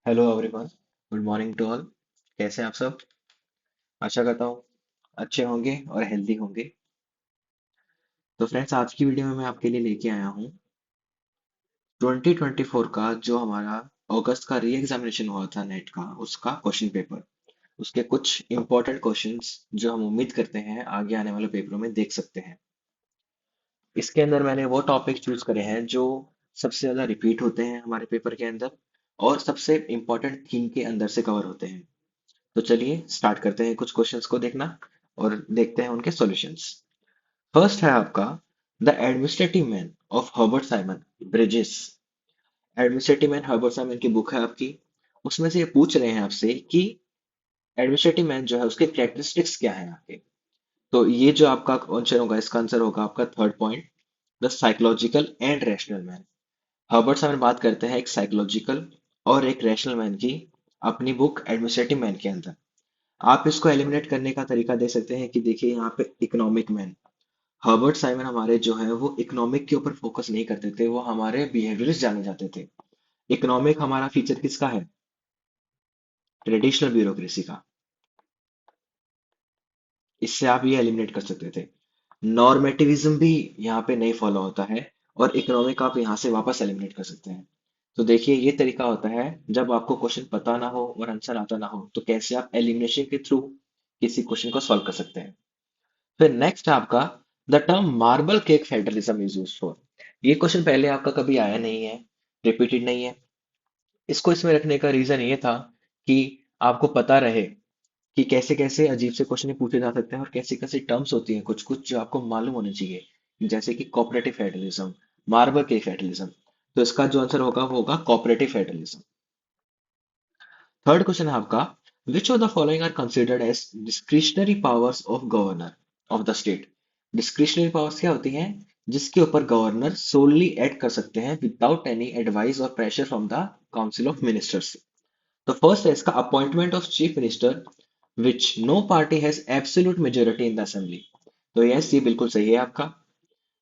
Hello everyone. Good morning to all. कैसे हैं आप सब? आशा करता हूँ अच्छे होंगे और हेल्दी होंगे। तो फ्रेंड्स, आज की वीडियो में मैं आपके लिए लेके आया हूँ 2024 का जो हमारा अगस्त का री एग्जामिनेशन हुआ था नेट का, उसका क्वेश्चन पेपर, उसके कुछ इंपॉर्टेंट क्वेश्चंस जो हम उम्मीद करते हैं आगे आने वाले पेपरों में देख सकते हैं। इसके अंदर मैंने वो टॉपिक चूज करे हैं जो सबसे ज्यादा रिपीट होते हैं हमारे पेपर के अंदर और सबसे इंपॉर्टेंट थीम के अंदर से कवर होते हैं। तो चलिए स्टार्ट करते हैं कुछ क्वेश्चंस को देखना और देखते हैं उनके सॉल्यूशंस। फर्स्ट है आपका the administrative man of Herbert Simon bridges. Administrative man Herbert Simon की बुक है आपकी। उसमें से ये पूछ रहे हैं आपसे कि एडमिनिस्ट्रेटिव मैन जो है उसके कैरेक्टरिस्टिक्स क्या है आपके। तो ये जो आपका आंसर होगा, इसका आंसर होगा आपका third point, the psychological and rational man. Herbert Simon बात करते हैं एक साइकोलॉजिकल और एक रैशनल मैन की अपनी बुक एडमिनिस्ट्रेटिव मैन के अंदर। आप इसको एलिमिनेट करने का तरीका दे सकते हैं कि देखिए यहाँ पे इकोनॉमिक मैन, हर्बर्ट साइमन हमारे जो है वो इकोनॉमिक के ऊपर फोकस नहीं करते थे, वो हमारे बिहेवियरिस्ट जाने जाते थे। इकोनॉमिक हमारा फीचर किसका है? ट्रेडिशनल ब्यूरोक्रेसी का। इससे आप ये एलिमिनेट कर सकते थे। नॉर्मेटिविज्म भी यहाँ पे नहीं फॉलो होता है और इकोनॉमिक आप यहाँ से वापस एलिमिनेट कर सकते हैं। तो देखिए ये तरीका होता है जब आपको क्वेश्चन पता ना हो और आंसर आता ना हो तो कैसे आप एलिमिनेशन के थ्रू किसी क्वेश्चन को सॉल्व कर सकते हैं। फिर नेक्स्ट है आपका the term marble cake federalism is used for. ये क्वेश्चन पहले आपका कभी आया नहीं है, रिपीटेड नहीं है। इसको इसमें रखने का रीजन ये था कि आपको पता रहे कि कैसे कैसे अजीब से क्वेश्चन पूछे जा सकते हैं और कैसी कैसी टर्म्स होती हैं कुछ कुछ जो आपको मालूम होने चाहिए, जैसे कि cooperative federalism, marble cake federalism. तो इसका जो आंसर होगा वो होगा कोऑपरेटिव फेडरलिज्म। थर्ड क्वेश्चन है आपका which of the following are considered as discretionary powers of governor of the state. Discretionary powers क्या होती हैं? जिसके ऊपर गवर्नर सोलली एक्ट कर सकते हैं विदाउट एनी एडवाइस और pressure from the council of ministers. तो फर्स्ट है इसका appointment of chief minister which no party has absolute majority in the assembly. तो यस, ये बिल्कुल सही है आपका।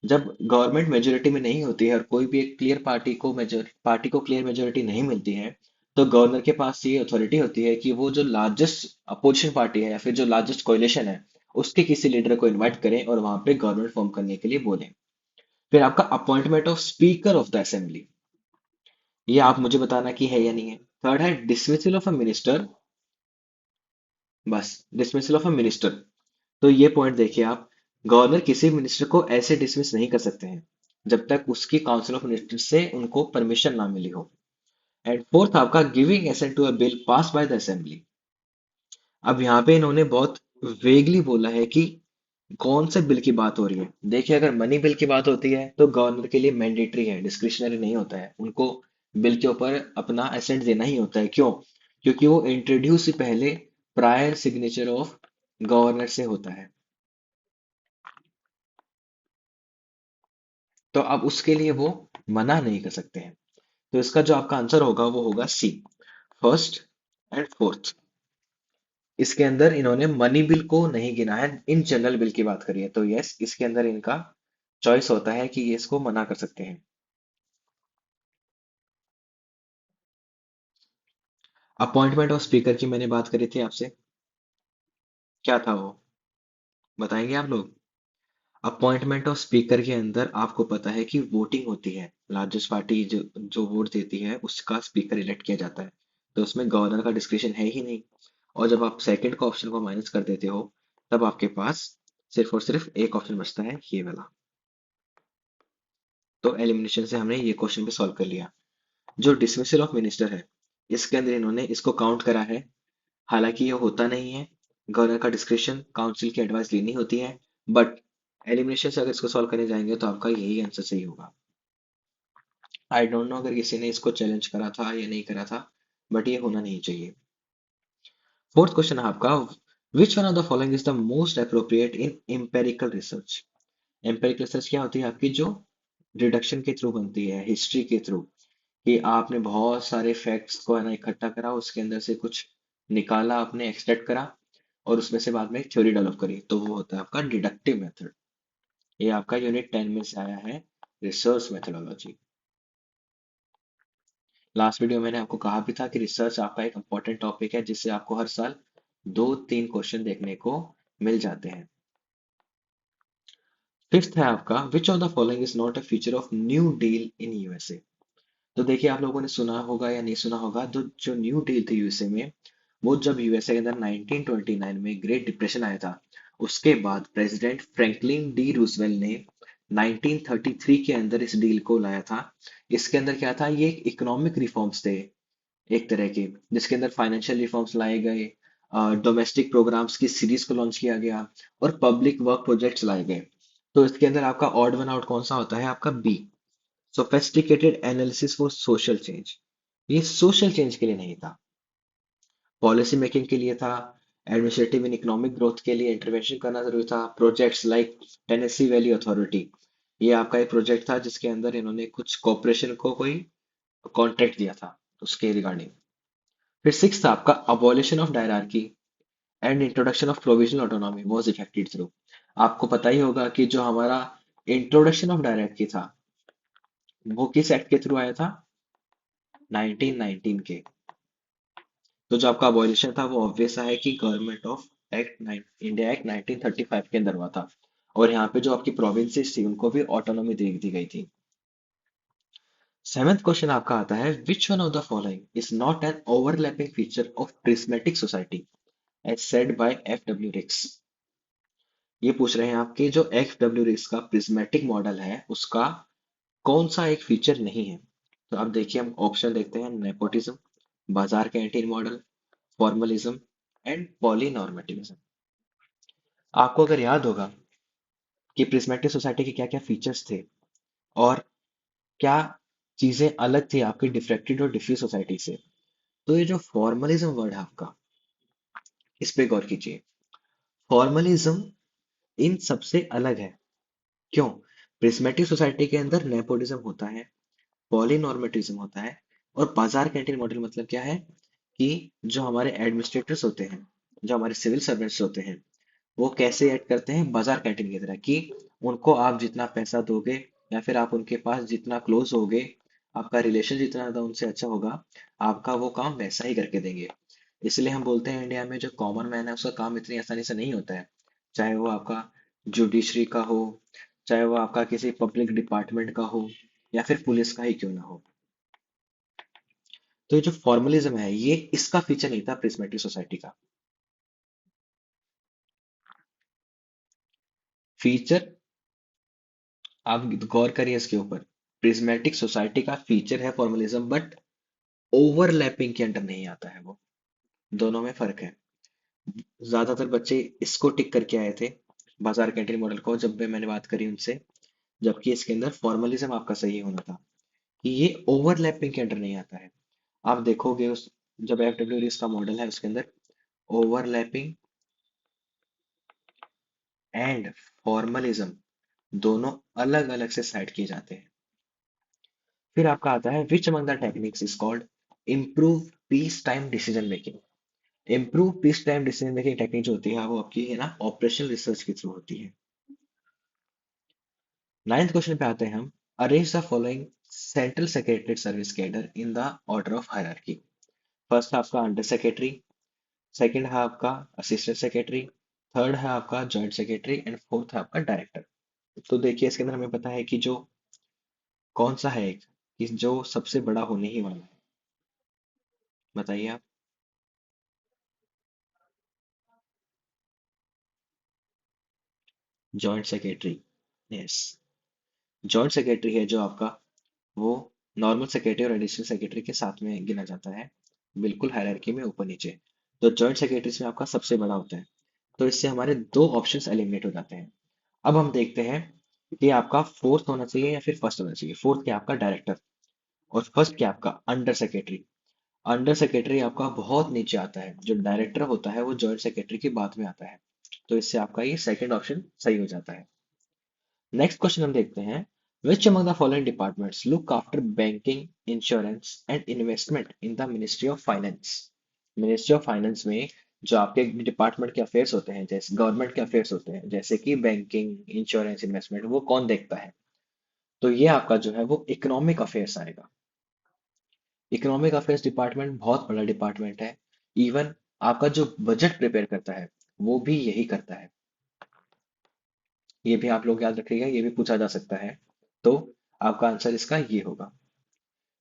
जब गवर्नमेंट मेजोरिटी में नहीं होती है और कोई भी एक क्लियर पार्टी को क्लियर मेजोरिटी नहीं मिलती है, तो गवर्नर के पास ये अथॉरिटी होती है कि वो जो लार्जेस्ट अपोजिशन पार्टी है या फिर जो लार्जेस्ट कोalition है उसके किसी लीडर को इनवाइट करें और वहां पे गवर्नमेंट फॉर्म करने के लिए बोलें। फिर आपका appointment of speaker of the assembly, ये आप मुझे बताना कि है या नहीं है। थर्ड है डिसमिसल ऑफ अ मिनिस्टर। बस, डिसमिसल ऑफ अ मिनिस्टर। तो ये पॉइंट देखिए आप, गवर्नर किसी मिनिस्टर को ऐसे डिसमिस नहीं कर सकते हैं जब तक उसकी काउंसिल ऑफ मिनिस्टर से उनको परमिशन ना मिली हो। एंड फोर्थ आपका giving assent to a bill pass by the assembly. अब यहाँ पे इन्होंने बहुत वेगली बोला है कि कौन से बिल की बात हो रही है। देखिए, अगर मनी बिल की बात होती है तो गवर्नर के लिए मैंडेटरी है, डिस्क्रिशनरी नहीं होता है, उनको बिल के ऊपर अपना एसेंट देना ही होता है। क्यों? क्योंकि वो इंट्रोड्यूस से पहले प्रायर सिग्नेचर ऑफ गवर्नर से होता है। तो अब उसके लिए वो मना नहीं कर सकते हैं। तो इसका जो आपका आंसर होगा वो होगा सी, फर्स्ट एंड फोर्थ। इसके अंदर इन्होंने मनी बिल को नहीं गिना है, इन जनरल बिल की बात करी है। तो यस, इसके अंदर इनका चॉइस होता है कि ये इसको मना कर सकते हैं। अपॉइंटमेंट ऑफ स्पीकर की मैंने बात करी थी आपसे, क्या था वो? बताएंगे आप लोग? अपॉइंटमेंट ऑफ स्पीकर के अंदर आपको पता है कि वोटिंग होती है, लार्जेस्ट पार्टी जो जो वोट देती है उसका स्पीकर इलेक्ट किया जाता है। तो उसमें गवर्नर का डिस्क्रिप्शन है ही नहीं। और जब आप सेकंड का ऑप्शन को माइनस कर देते हो तब आपके पास सिर्फ और सिर्फ एक ऑप्शन बचता है, ये वाला। तो एलिमिनेशन से हमने ये क्वेश्चन भी सॉल्व कर लिया। जो डिसमिसल ऑफ मिनिस्टर है, इसके अंदर इन्होंने इसको काउंट करा है। हालांकि ये होता नहीं है, गवर्नर का डिस्क्रिप्शन काउंसिल की एडवाइस लेनी होती है। बट एलिमिनेशन से अगर इसको सॉल्व करने जाएंगे तो आपका यही आंसर सही होगा। आई डोंट नो अगर किसी ने इसको चैलेंज करा था या नहीं करा था, बट ये होना नहीं चाहिए। फोर्थ क्वेश्चन है आपका विच one of the following is the most appropriate in empirical research. Empirical research क्या होती है आपकी? जो डिडक्शन के थ्रू बनती है, हिस्ट्री के थ्रू, कि आपने बहुत सारे फैक्ट्स को है ना इकट्ठा करा, उसके अंदर से कुछ निकाला, आपने एक्सट्रैक्ट करा और उसमें से बाद में एक थ्योरी डेवलप करी, तो वो होता है आपका डिडक्टिव मेथड। ये आपका यूनिट 10 में से आया है, रिसर्च मेथोडोलॉजी। लास्ट वीडियो मैंने आपको कहा भी था कि रिसर्च आपका एक इम्पोर्टेंट टॉपिक है जिससे आपको हर साल 2-3 क्वेश्चन देखने को मिल जाते हैं। फिफ्थ है आपका which of the following is not a feature of new deal in USA. तो देखिए आप लोगों ने सुना होगा या नहीं सुना होगा, तो जो न्यू डील थी यूएसए में, वो जब यूएसए के अंदर 1929 में ग्रेट डिप्रेशन आया था, उसके बाद प्रेसिडेंट फ्रैंकलिन डी रूजवेल्ट ने 1933 के अंदर इस डील को लाया था। इसके अंदर क्या था, ये एक इकोनॉमिक रिफॉर्म्स थे एक तरह के, जिसके अंदर फाइनेंशियल रिफॉर्म्स लाए गए, डोमेस्टिक प्रोग्राम्स की सीरीज को लॉन्च किया गया और पब्लिक वर्क प्रोजेक्ट्स लाए गए। तो इसके अंदर आपका ऑड वन आउट कौन सा होता है, आपका B, sophisticated analysis for social change. ये सोशल चेंज के लिए नहीं था, पॉलिसी मेकिंग के लिए था, एडमिनिस्ट्रेटिव एंड इकोनॉमिक ग्रोथ के लिए इंटरवेंशन करना जरूरी था। Projects like Tennessee valley authority, ये आपका एक प्रोजेक्ट था जिसके अंदर इन्होंने कुछ कॉरपोरेशन को कोई कॉन्ट्रैक्ट दिया था उसके रिगार्डिंग। फिर सिक्स था आपका abolition of dyarchy and introduction of provisional autonomy was effected through. आपको पता ही होगा कि जो हमारा इंट्रोडक्शन ऑफ डायरार्की था, वो किस एक्ट के थ्रू आया था, 1919 के। तो जो आपका अबॉलिशन था वो ऑब्वियस है कि गवर्नमेंट ऑफ इंडिया एक्ट 1935 के अंदर हुआ था। और यहाँ पे जो आपकी प्रोविंसेस थी उनको भी ऑटोनॉमी दे दी गई थी। सेवेंथ क्वेश्चन आपका आता है which one of the following is not an overlapping feature of prismatic society as said by F W Riggs. ये पूछ रहे हैं आपके जो एफ डब्ल्यू रिक्स का प्रिज्मेटिक मॉडल है उसका कौन सा एक फीचर नहीं है। तो अब देखिए हम ऑप्शन देखते हैं, नेपोटिज्म, बाजार कैंटीन मॉडल, फॉर्मलिज्म एंड पॉलीनॉर्मेटिविज्म। आपको अगर याद होगा कि प्रिज्मेटिक सोसाइटी के क्या क्या फीचर्स थे और क्या चीजें अलग थी आपकी डिफ्रेक्टेड और डिफ्यूज सोसाइटी से, तो ये जो फॉर्मलिज्म वर्ड है आपका, इस पे गौर कीजिए। फॉर्मलिज्म इन सबसे अलग है। क्यों? प्रिज्मेटिक सोसाइटी के अंदर नेपोटिज्म होता है, पॉलीनॉर्मेटिज्म होता है, और बाजार कैंटीन मॉडल मतलब क्या है कि जो हमारे एडमिनिस्ट्रेटर्स होते हैं, जो हमारे सिविल सर्वेंट्स होते हैं, वो कैसे ऐड करते हैं बाजार कैंटीन की तरह कि उनको आप जितना पैसा दोगे या फिर आप उनके पास जितना क्लोज होगे, आपका रिलेशन जितना ज्यादा उनसे अच्छा होगा, आपका वो काम वैसा ही करके देंगे। इसलिए हम बोलते हैं इंडिया में जो कॉमन मैन है उसका काम इतनी आसानी से नहीं होता है, चाहे वो आपका जुडिशरी का हो, चाहे वो आपका किसी पब्लिक डिपार्टमेंट का हो, या फिर पुलिस का ही क्यों ना हो। तो ये जो फॉर्मलिज्म है ये इसका फीचर नहीं था प्रिज्मेटिक सोसाइटी का। फीचर, आप गौर करिए इसके ऊपर, प्रिज्मेटिक सोसाइटी का फीचर है फॉर्मलिज्म, बट ओवरलैपिंग के अंडर नहीं आता है वो। दोनों में फर्क है। ज्यादातर बच्चे इसको टिक करके आए थे, बाजार कैंटीन मॉडल को, जब भी मैंने बात करी उनसे, जबकि इसके अंदर फॉर्मलिज्म आपका सही होना था कि ये ओवरलैपिंग के अंडर नहीं आता है। आप देखोगे उस, जब एफ डब्ल्यू का मॉडल है उसके अंदर ओवरलैपिंग एंड फॉर्मलिज्म दोनों अलग अलग से साइड किए जाते हैं। फिर आपका आता है which among the techniques is called improve peace time decision making. Improve peace time decision making technique जो होती है वो आपकी है ना ऑपरेशनल रिसर्च के थ्रू होती है। नाइन्थ क्वेश्चन पे आते हैं हम, arrange the following central secretary service cadre in the order of hierarchy. First है आपका अंडर सेक्रेटरी, सेकंड है आपका असिस्टेंट सेक्रेटरी, थर्ड है आपका जॉइंट सेक्रेटरी एंड फोर्थ है आपका डायरेक्टर। तो देखिए इसके अंदर हमें पता है कि जो कौन सा है एक, कि जो सबसे बड़ा होने ही वाला है, बताइए आप। Joint secretary, yes, joint secretary है जो आपका, वो नॉर्मल सेक्रेटरी और एडिशनल सेक्रेटरी के साथ में गिना जाता है, बिल्कुल हायरार्की में ऊपर नीचे। तो जॉइंट सेक्रेटरी में आपका सबसे बड़ा होता है। तो इससे हमारे दो ऑप्शंस एलिमिनेट हो जाते हैं। अब हम देखते हैं कि आपका फोर्थ होना चाहिए या फिर फर्स्ट होना चाहिए। फोर्थ क्या आपका डायरेक्टर, और फर्स्ट क्या आपका अंडर सेक्रेटरी। अंडर सेक्रेटरी आपका बहुत नीचे आता है, जो डायरेक्टर होता है वो जॉइंट सेक्रेटरी के बाद में आता है। तो इससे आपका ये सेकंड ऑप्शन सही हो जाता है। नेक्स्ट क्वेश्चन हम देखते हैं, विच among the following departments look after banking, insurance and investment in the ministry of finance. Ministry of finance में जो आपके डिपार्टमेंट के अफेयर्स होते हैं, जैसे गवर्नमेंट के अफेयर्स होते हैं जैसे कि बैंकिंग, इंश्योरेंस, इन्वेस्टमेंट, वो कौन देखता है? तो ये आपका जो है वो इकोनॉमिक अफेयर्स आएगा। इकोनॉमिक अफेयर्स डिपार्टमेंट बहुत बड़ा डिपार्टमेंट है। इवन आपका जो बजट प्रिपेयर करता है वो भी यही करता है। ये भी आप लोग याद रखिएगा, ये भी पूछा जा सकता है। तो आपका आंसर इसका ये होगा।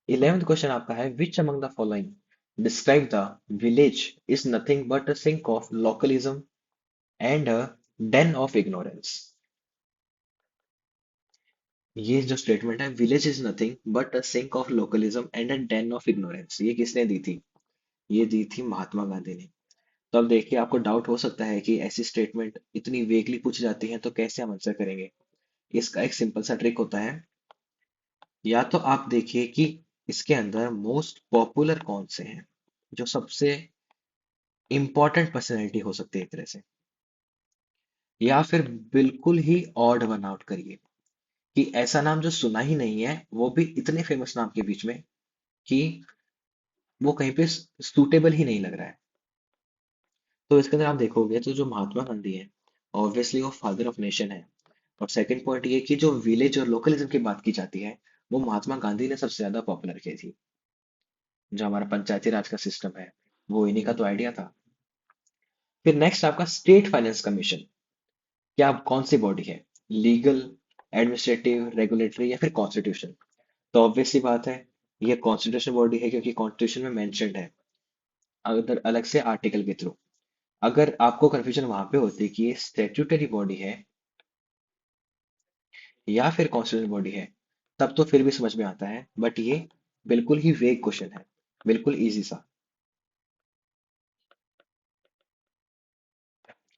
11th क्वेश्चन आपका है, which among the following describe the village is nothing but a sink of localism and a den of ignorance. ये जो स्टेटमेंट है, village is nothing but a sink of localism and a den of ignorance, ये किसने दी थी? ये दी थी महात्मा गांधी ने। तो अब देखिए, आपको डाउट हो सकता है कि ऐसी स्टेटमेंट इतनी वेगली पूछी जाती है तो कैसे हम आंसर करेंगे। इसका एक सिंपल सा ट्रिक होता है। या तो आप देखिए कि इसके अंदर मोस्ट पॉपुलर कौन से हैं, जो सबसे इंपॉर्टेंट पर्सनैलिटी हो सकती है एक तरह से। या फिर बिल्कुल ही ऑड वन आउट करिए कि ऐसा नाम जो सुना ही नहीं है, वो भी इतने फेमस नाम के बीच में, कि वो कहीं पे सूटेबल ही नहीं लग रहा है। तो इसके अंदर आप देखोगे तो जो महात्मा गांधी है, ऑब्वियसली वो फादर ऑफ नेशन है। और सेकंड पॉइंट ये कि जो विलेज और लोकलिज्म की बात की जाती है, वो महात्मा गांधी ने सबसे ज्यादा पॉपुलर की थी। जो हमारा पंचायती राज का सिस्टम है, वो इन्हीं का तो आइडिया था। फिर नेक्स्ट आपका स्टेट फाइनेंस कमीशन, क्या कौन सी बॉडी है? लीगल, एडमिनिस्ट्रेटिव, रेगुलेटरी या फिर कॉन्स्टिट्यूशन? तो ऑब्वियस सी बात है, ये कॉन्स्टिट्यूशन बॉडी है, क्योंकि कॉन्स्टिट्यूशन में मेंशन्ड है अगर अलग से आर्टिकल के थ्रू। अगर आपको कंफ्यूजन वहां पे होती कि ये स्टेट्यूटरी बॉडी है या फिर कॉन्स्टिट्यूशन बॉडी है, तब तो फिर भी समझ में आता है, बट ये बिल्कुल ही वेग क्वेश्चन है, बिल्कुल इजी सा।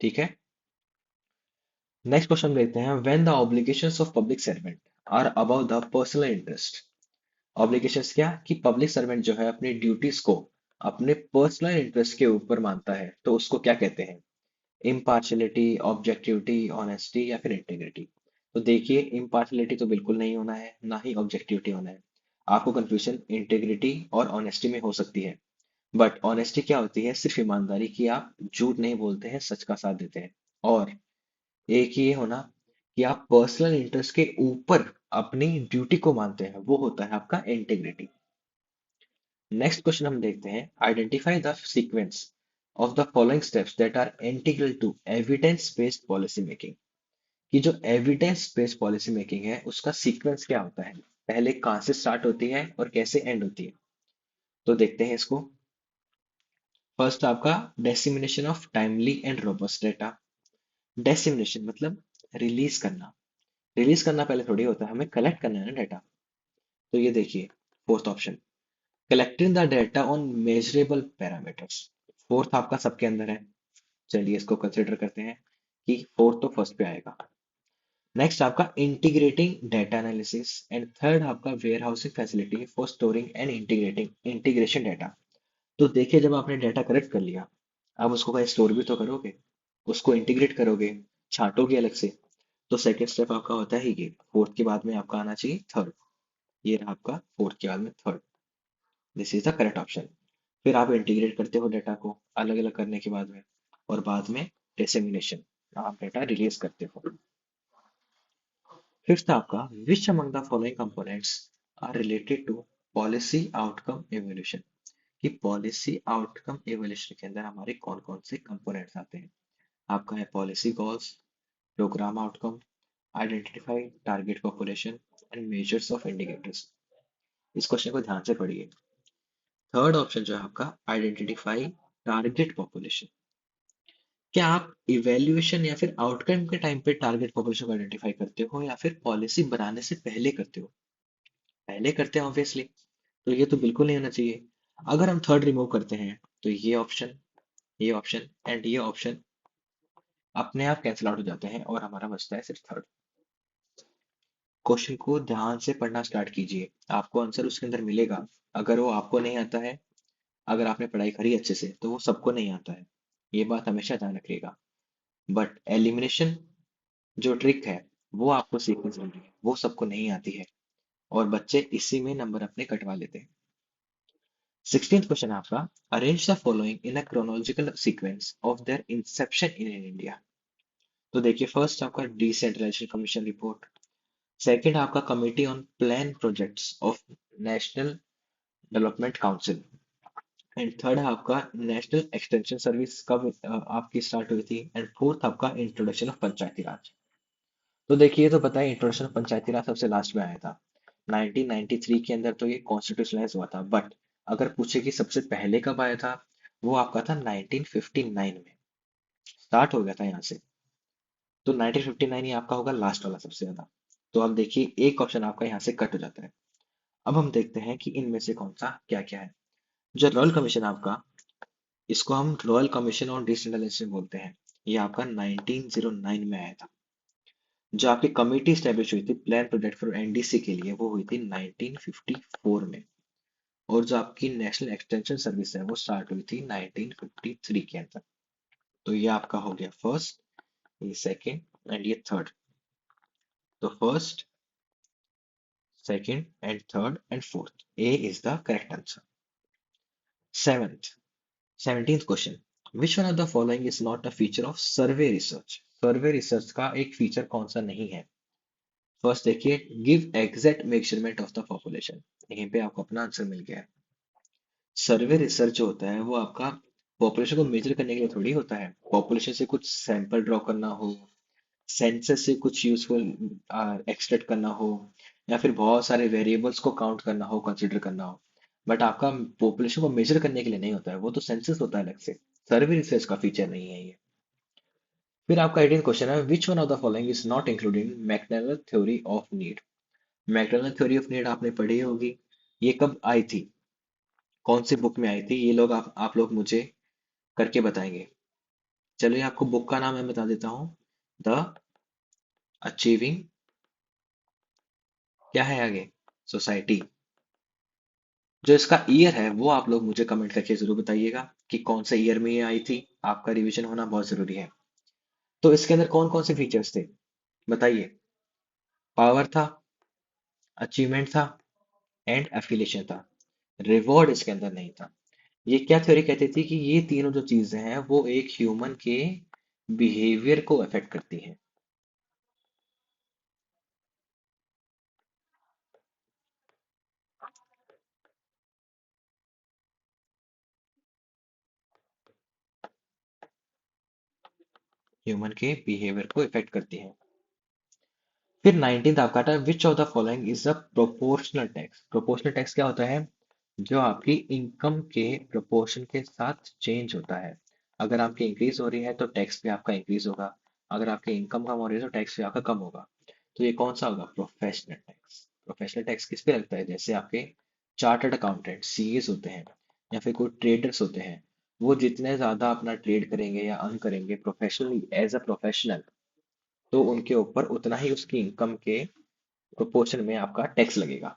ठीक है। नेक्स्ट क्वेश्चन देखते हैं, when the obligations of public servant are above the personal interest. Obligations क्या, कि पब्लिक सर्वेंट जो है अपनी ड्यूटीज को अपने पर्सनल इंटरेस्ट के ऊपर मानता है, तो उसको क्या कहते हैं? इम्पार्शियलिटी, ऑब्जेक्टिविटी, ऑनेस्टी या फिर इंटीग्रिटी? तो देखिए, इम्पार्शियलिटी तो बिल्कुल नहीं होना है, ना ही ऑब्जेक्टिविटी होना है। आपको कंफ्यूजन इंटीग्रिटी और ऑनेस्टी में हो सकती है। बट ऑनेस्टी क्या होती है? सिर्फ ईमानदारी, की आप झूठ नहीं बोलते हैं, सच का साथ देते हैं। और एक ये होना कि आप पर्सनल इंटरेस्ट के ऊपर अपनी ड्यूटी को मानते हैं, वो होता है आपका इंटीग्रिटी। नेक्स्ट क्वेश्चन हम देखते हैं, identify the sequence of the following steps that are integral to evidence based policy making. कि जो एविडेंस बेस्ड पॉलिसी मेकिंग है, उसका सीक्वेंस क्या होता है, पहले कहाँ से स्टार्ट होती है और कैसे एंड होती है। तो देखते हैं इसको। फर्स्ट आपका dissemination of timely and robust data. Dissemination मतलब रिलीज करना। रिलीज करना पहले थोड़ी होता है, हमें कलेक्ट करना है ना डाटा। तो ये देखिए, fourth option, collecting the data on measurable parameters. Fourth आपका सबके अंदर है। चलिए इसको कंसिडर करते हैं कि फोर्थ तो फर्स्ट पे आएगा। नेक्स्ट आपका integrating data analysis and third आपका warehousing facility for storing and integrating integration data. तो देखिए, जब आपने डाटा कलेक्ट कर लिया, आप उसको कहीं स्टोर भी तो करोगे, उसको इंटीग्रेट करोगे, छांटोगे अलग से। तो सेकेंड स्टेप आपका होता है ये, फोर्थ के बाद में आपका आना चाहिए थर्ड। ये रहा आपका फोर्थ के बाद में third. This is the correct option. फिर आप इंटीग्रेट करते हो डाटा को अलग अलग करने के बाद में, और बाद में डिसेमिनेशन, आप डाटा रिलीज करते हो। फिफ्थ आपका, which among the following components are related to policy outcome evaluation. कि पॉलिसी आउटकम एवोल्यूशन के अंदर हमारे कौन कौन से कंपोनेंट्स आते हैं। आपका है policy goals, programme outcome, identify target population and measures of indicators. इस क्वेश्चन को ध्यान से पढ़िए। थर्ड ऑप्शन जो है आपका, आइडेंटिफाई टारगेट पॉपुलेशन। क्या आप इवेल्युएशन या फिर आउटकम के टाइम पे टारगेट पॉपुलेशन को आइडेंटिफाई करते हो, या फिर पॉलिसी बनाने से पहले करते हो? पहले करते हैं ऑब्वियसली। तो ये तो बिल्कुल नहीं होना चाहिए। अगर हम थर्ड रिमूव करते हैं, तो ये ऑप्शन एंड ये ऑप्शन अपने आप कैंसिल आउट हो जाते हैं, और हमारा बचता है सिर्फ थर्ड। क्वेश्चन को ध्यान से पढ़ना स्टार्ट कीजिए, आपको आंसर उसके अंदर मिलेगा। अगर वो आपको नहीं आता है, अगर आपने पढ़ाई करी अच्छे से, तो वो सबको नहीं आता है। ये बात हमेशा ध्यान रखिएगा। बट एलिमिनेशन जो ट्रिक है, वो आपको सीखनी जरूरी है, वो सबको नहीं आती है, और बच्चे इसी में नंबर अपने कटवा लेते हैं। 16th क्वेश्चन आपका, arrange the following in a chronological sequence of their Inception in India. तो देखिए, फर्स्ट आपका डिसेंट्रलाइजेशन कमीशन रिपोर्ट, सेकंड आपका committee on plan projects of national development council. And third है आपका नेशनल एक्सटेंशन सर्विस, कब आपकी start हुई थी। एंड फोर्थ आपका इंट्रोडक्शन ऑफ पंचायती राज। तो देखिए, ये तो पता है इंट्रोडक्शन ऑफ पंचायती राज सबसे लास्ट में आया था 1993 के अंदर, तो ये कॉन्स्टिट्यूशनलाइज हुआ था। बट अगर पूछे कि सबसे पहले कब आया था, वो आपका था 1959 में, स्टार्ट हो गया था यहाँ से। तो 1959 ही आपका होगा लास्ट वाला सबसे ज्यादा। तो अब देखिए, एक ऑप्शन आपका यहाँ से कट हो जाता है। अब हम देखते हैं कि इनमें से कौन सा क्या क्या है। जो रॉयल कमीशन आपका, इसको हम रॉयल कमीशन ऑन डिसेंट्रलाइजेशन बोलते हैं। ये आपका 1909 में आया था। जो आपकी कमेटी स्टैब्लिश हुई थी प्लान प्रोजेक्ट फॉर एनडीसी के लिए, वो हुई थी 1954 में। और जो आपकी नेशनल एक्सटेंशन सर्विस है, वो स्टार्ट हुई थी 1953 के अंदर। तो ये आपका हो गया फर्स्ट, ये सेकंड एंड ये थर्ड। तो first, second and third and fourth, A is the correct answer. Seventh, 17th question, which one of the following is not a feature of survey research. Survey research का एक feature कौन सा नहीं है। First देखिए, give exact measurement of the population. यहीं पे आपको अपना आंसर मिल गया है। सर्वे रिसर्च जो होता है वो आपका पॉपुलेशन को मेजर करने के लिए थोड़ी होता है। पॉपुलेशन से कुछ सैंपल ड्रॉ करना हो, सेंसस से कुछ यूजफुल एक्सट्रैक्ट करना हो, या फिर बहुत सारे वेरिएबल्स को काउंट करना हो, कंसीडर करना हो। बट आपका पॉपुलेशन को मेजर करने के लिए नहीं होता है, वो तो सेंसस होता है अलग से। सर्वे रिसर्च का फीचर नहीं है ये। फिर आपका 18 क्वेश्चन है, which one of the following is not included in McDonald theory of need. McDonald theory of need आपने पढ़ी होगी। ये कब आई थी, कौन सी बुक में आई थी, ये लोग आप लोग मुझे करके बताएंगे। चलिए, आपको बुक का नाम मैं बता देता हूँ। द अचीविंग, क्या है आगे, सोसाइटी। जो इसका ईयर है वो आप लोग मुझे कमेंट करके जरूर बताइएगा कि कौन से ईयर में ये आई थी। आपका रिवीजन होना बहुत जरूरी है। तो इसके अंदर कौन कौन से फीचर्स थे, बताइए। पावर था, अचीवमेंट था, एंड एफिलिएशन था। रिवॉर्ड इसके अंदर नहीं था। ये क्या थ्योरी कहती थी कि ये तीनों जो चीजें हैं वो एक ह्यूमन के बिहेवियर को अफेक्ट करती हैं। ह्यूमन के बिहेवियर को इफेक्ट करती हैं। फिर 19th आपका था, विच of the following is a proportional tax. Proportional tax क्या होता है, जो आपकी इनकम के प्रोपोर्शन के साथ चेंज होता है। अगर आपकी इंक्रीज हो रही है तो टैक्स भी आपका इंक्रीज होगा, अगर आपकी इनकम कम हो रही है तो टैक्स भी आपका कम होगा। तो ये कौन सा होगा, प्रोफेशनल टैक्स। प्रोफेशनल टैक्स किस पे लगता है, जैसे आपके चार्टर्ड अकाउंटेंट सीएस होते हैं, या फिर कोई ट्रेडर्स होते हैं। वो जितने ज्यादा अपना ट्रेड करेंगे या अर्न करेंगे प्रोफेशनली एज अ प्रोफेशनल, तो उनके ऊपर उतना ही उसकी इनकम के प्रोपोर्शन में आपका टैक्स लगेगा।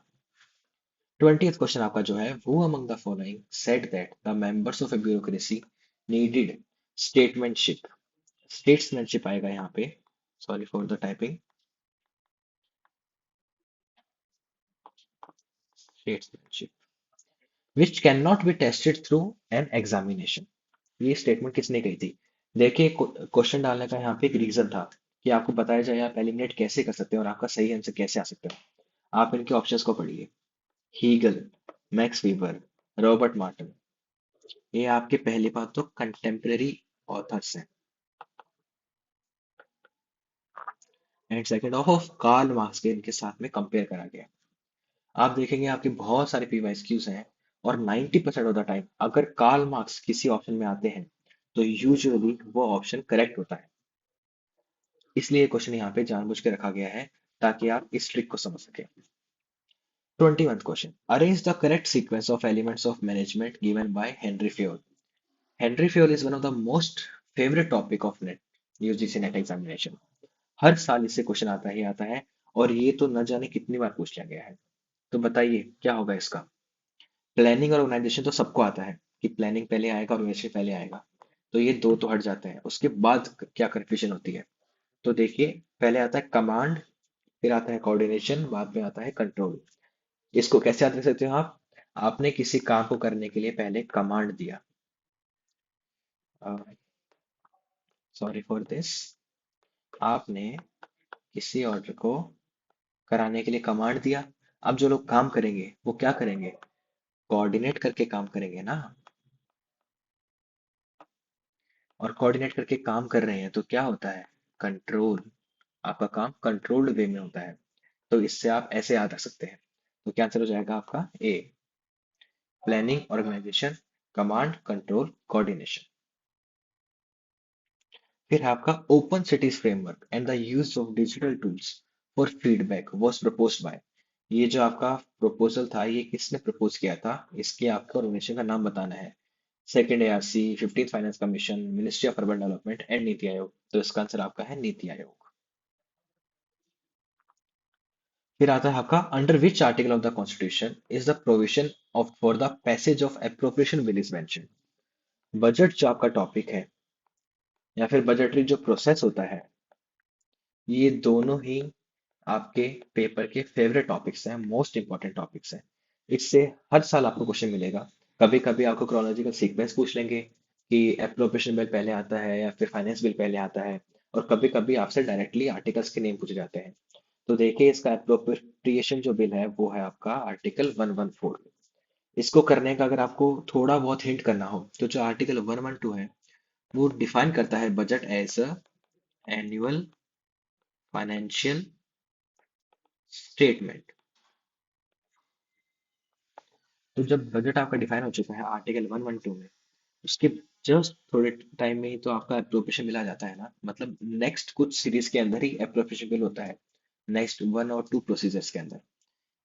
20th क्वेश्चन आपका जो है, who among the following said that the members of a bureaucracy needed statementship. Statesmanship आएगा यहाँ पे, sorry for the typing, statesmanship which can not be tested through an examination. ये स्टेटमेंट किसने कही थी। देखिए, क्वेश्चन डालने का यहाँ पे एक रीजन था कि आपको बताया जाए आप एलिमिनेट कैसे कर सकते हैं और आपका सही आंसर कैसे आ सकता है। आप इनके ऑप्शंस को पढ़िए। Hegel, Max Weber, Robert Merton. ये आपके पहली बात तो कंटेम्पररी ऑथर्स हैं। And second of Karl Marx के इनके साथ में कंपेयर करा गया। आप देखेंगे आपके बहुत सारे पीवाईक्यूज हैं, और 90% ऑफ द टाइम अगर कार्ल मार्क्स किसी ऑप्शन में आते हैं तो यूजुअली वो ऑप्शन करेक्ट होता है। इसलिए क्वेश्चन यहाँ पे जानबूझ के रखा गया है ताकि आप इस ट्रिक को समझ सकें। 21th question, arrange the correct sequence of elements of management given by Henri Fayol. Henri Fayol is one of the most favourite topic of NET, UGC NET examination. हर साल इससे क्वेश्चन आता ही आता है, और ये तो न जाने कितनी बार पूछ लिया गया है। तो बताइए क्या होगा इसका। प्लानिंग और ऑर्गेनाइजेशन तो सबको आता है कि प्लानिंग पहले आएगा और ऑर्गेनाइजेशन पहले आएगा, तो ये दो तो हट जाते हैं। उसके बाद क्या कंफ्यूजन होती है, तो देखिए, पहले आता है कमांड, फिर आता है कोऑर्डिनेशन, बाद में आता है कंट्रोल। इसको कैसे याद रख सकते हो आप, आपने किसी काम को करने के लिए पहले कमांड दिया, सॉरी फॉर दिस, आपने किसी ऑर्डर को कराने के लिए कमांड दिया। अब जो लोग काम करेंगे वो क्या करेंगे, कोऑर्डिनेट करके काम करेंगे ना। और कोऑर्डिनेट करके काम कर रहे हैं तो क्या होता है? कंट्रोल। आपका काम कंट्रोल्ड वे में होता है। तो इससे आप ऐसे याद रख सकते हैं। तो क्या आंसर हो जाएगा आपका? A, planning, organisation, command, control, coordination. फिर है आपका open cities framework and the use of digital tools for feedback was proposed by. ये जो आपका प्रपोजल था, ये किसने प्रपोज किया था? इसके आपको ऑर्गेनाइजेशन का नाम बताना है। Second ARC, 15th finance commission, ministry of urban development and NITI Aayog. तो इसका आंसर आपका है नीति आयोग। फिर आता है आपका under which article of the constitution is the provision of for the passage of appropriation bill is mention. Budget जो आपका टॉपिक है या फिर बजटरी जो प्रोसेस होता है, ये दोनों ही आपके पेपर के फेवरेट टॉपिक्स हैं, मोस्ट इंपॉर्टेंट टॉपिक्स हैं। इससे हर साल आपको क्वेश्चन मिलेगा। कभी कभी आपको क्रोनोलॉजिकल सीक्वेंस पूछ लेंगे कि एप्रोप्रिएशन बिल पहले आता है या फिर फाइनेंस बिल पहले आता है। और कभी कभी आपसे डायरेक्टली आर्टिकल्स के नेम पूछे जाते हैं। तो देखिए, इसका एप्रोप्रिएशन जो बिल है वो है आपका आर्टिकल 114। इसको करने का अगर आपको थोड़ा बहुत हिंट करना हो तो जो आर्टिकल 112 है वो डिफाइन करता है budget as a annual financial statement. तो जब बजट आपका डिफाइन हो चुका है आर्टिकल 112 में, उसके जस्ट थोड़े टाइम में ही तो आपका अप्रोप्रिएशन बिल आ जाता है ना। मतलब नेक्स्ट कुछ सीरीज के अंदर ही अप्रोप्रिएशन बिल होता है, नेक्स्ट 1 और 2 प्रोसीजर्स के अंदर।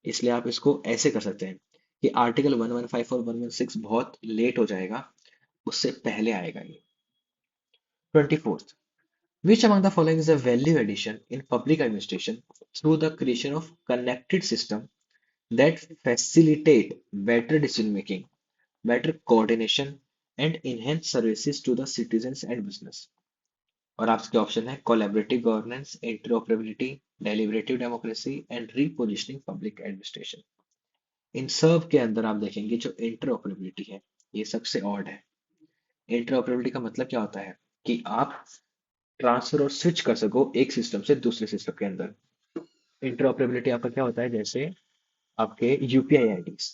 इसलिए आप इसको ऐसे कर सकते हैं कि आर्टिकल 115 और 116 बहुत लेट हो जाएगा, उससे पहले आएगा ये। 24th, which among the following is a value addition in public administration through the creation of connected system that facilitate better decision making, better coordination and enhance services to the citizens and business? और आपके option है collaborative governance, interoperability, deliberative democracy and repositioning public administration. इन सब के अंदर आप देखेंगे जो इंटरऑपरेबिलिटी है, ये सबसे ऑड है। इंटरऑपरेबिलिटी का मतलब क्या होता है? कि आप ट्रांसफर और स्विच कर सको एक सिस्टम से दूसरे सिस्टम के अंदर। इंटरऑपरेबिलिटी आपका क्या होता है? जैसे आपके यूपीआई आईडीज,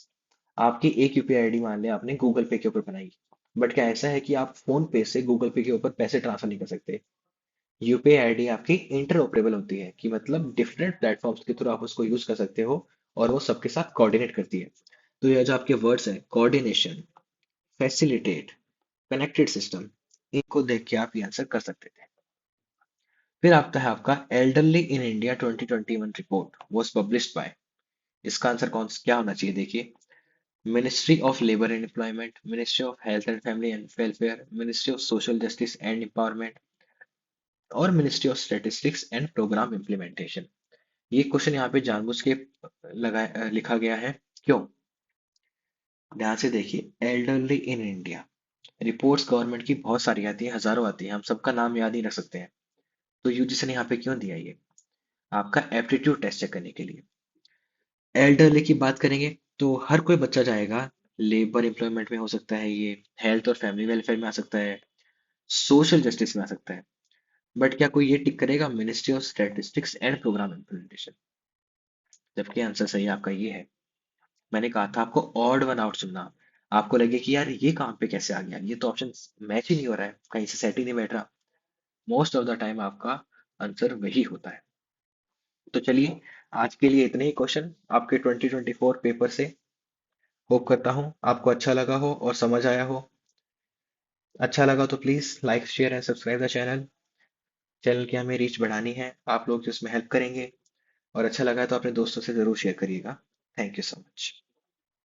आपकी एक यूपीआई आईडी मान लिया आपने गूगल पे के ऊपर बनाई, बट क्या ऐसा है कि आप फोन पे से गूगल पे के ऊपर पैसे ट्रांसफर नहीं कर सकते? यूपीआई आईडी आपकी इंटरऑपरेबल होती है, कि मतलब डिफरेंट प्लेटफॉर्म्स के थ्रू आप उसको यूज कर सकते हो और वो सबके साथ कोऑर्डिनेट करती है। तो ये जो आपके वर्ड्स हैं, कोऑर्डिनेशन, फैसिलिटेट, कनेक्टेड सिस्टम, इनको देख के आप ये आंसर कर सकते थे। फिर आता है आपका elderly in India 2021 report was published by. इसका आंसर कौन क्या होना चाहिए? देखिए, ministry of labour and employment, ministry of health and family and welfare, ministry of social justice and empowerment और ministry of statistics and programme implementation. ये question यहाँ पे जानबूझ के लिखा गया है। क्यों? ध्यान से देखिए, elderly in India reports government की बहुत सारी आती है, हजारों आती है, हम सबका नाम याद नहीं रख सकते हैं। तो यूजीसी ने यहाँ पे क्यों दिया ये? आपका एप्टीट्यूड टेस्ट चेक करने के लिए। एल्डरली की बात करेंगे तो हर कोई बच्चा जाएगा। लेबर एम्प्लॉयमेंट में हो सकता है, ये हेल्थ और फैमिली वेलफेयर में आ सकता है, सोशल जस्टिस में आ सकता है। बट क्या कोई ये टिक करेगा ministry of statistics and programme implementation? जबकि आंसर सही आपका ये है। मैंने कहा था आपको ऑड वन आउट चुनना। आपको लगे कि यार ये कहाँ पे कैसे आ गया, ये तो ऑप्शन मैच ही नहीं हो रहा है, कहीं से सेट ही नहीं बैठ रहा। मोस्ट ऑफ द टाइम आपका आंसर वही होता है। तो चलिए, आज के लिए इतने ही क्वेश्चन आपके 2024 पेपर से। होप करता हूँ आपको अच्छा लगा हो और समझ आया हो। अच्छा लगा तो please like share and subscribe the channel. Channel की हमें रीच बढ़ानी है, आप लोग जो इसमें हेल्प करेंगे। और अच्छा लगा तो अपने दोस्तों से जरूर शेयर करिएगा। Thank you so much.